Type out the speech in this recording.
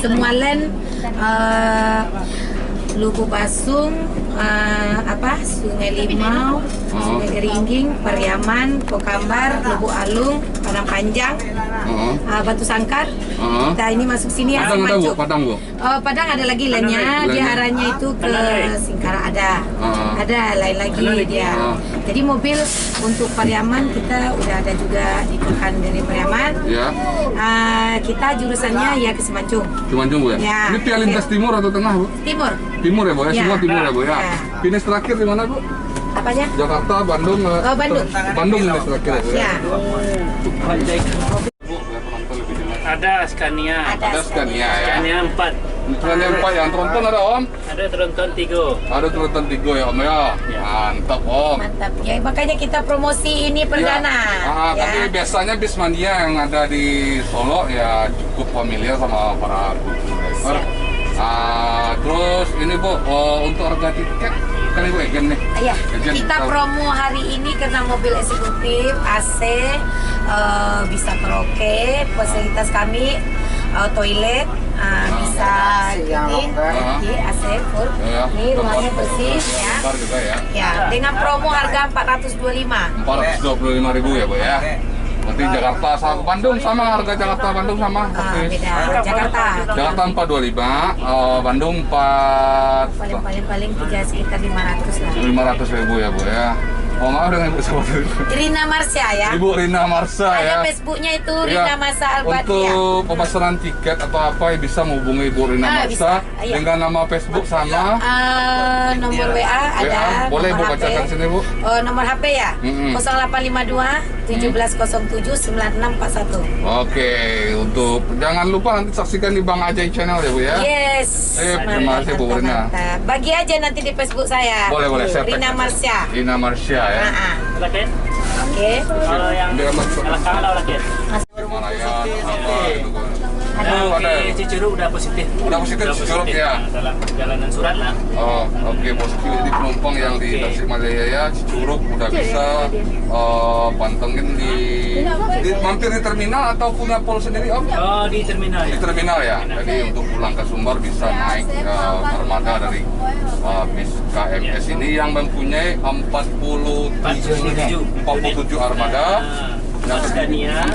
semua land Lubu Basung, Sungai Limau, Sungai Ringging, Pariaman, Kokambar, Lubu Alung, Padang Panjang, Batu Sangkar. Kita ini masuk sini ya. Padang, Bu. Padang ada lagi lainnya, dia arahnya itu ke Singkara ada lain lagi dia. Jadi mobil untuk Pariaman kita udah ada juga di Pekan dari Pariaman. Ya. Kita jurusannya ya ke Semanjung. Semanjung, Bu ya. Ini via lintas timur atau tengah, Bu? Timur. Timur ya, Bu ya. Semua timur ya, Bu ya. Finish terakhir di mana, Bu? Apanya? Jakarta, Bandung. Bandung. Bandung finish terakhir ya, Bu ya. Ada Scania. Ada Scania ya. Scania 4. Scania 4 yang tronton ada, Om? Ada tronton 3. Ada tronton 3 ya, Om ya. Mantap, Om. Mantap. Ya, makanya kita promosi ini perdana. Ya. Tapi biasanya Bismania yang ada di Solo ya cukup familiar sama para driver. Terus ini, Bu, untuk harga tiket kan Ibu Egen nih. Iya, kita promo hari ini karena mobil eksekutif, AC, bisa karaoke, fasilitas kami, toilet, bisa ini, AC full. Ini ruangnya bersih ya. Ya, dengan promo harga 425. 425.000 ya, Bu ya. Nanti Jakarta sama Bandung sama, harga Jakarta Bandung sama. Beda. Jakarta 425, Bandung 4 paling sekitar 500 lah. 500.000 ya, Bu ya. Oh, maaf dengan Ibu siapa tadi? Rina Marsha ya. Ibu Rina Marsha ya. Ada Facebooknya itu Rina Marsha Albatia. Untuk pemesanan tiket atau apa bisa menghubungi Ibu Rina Marsha dengan nama Facebook sama nomor WA ada. Boleh Bu bacakan sini, Bu. Nomor HP ya. 0852 1707 9641. Oke, untuk jangan lupa nanti saksikan di Bang Ajay Channel ya, Bu ya. Yes. Terima kasih Bu Rina. Bagi aja nanti di Facebook saya. Boleh, saya Rina Marsha. Rina Marsha ya. Oke. Kalau yang belakang ada lagi. Himalayan apa gitu kan. Di Cicurug udah positif. Udah positif Cicurug ya. Dalam perjalanan surat lah. Oh, oke, positif. Jadi penumpang yang di Tasikmalaya ya, Cicurug udah bisa pantengin di mampir di terminal atau punya pol sendiri, Om? Oh, di terminal ya. Di terminal ya. Jadi untuk pulang ke Sumbar bisa naik armada dari bis KMS ini yang mempunyai 47 armada. Scania.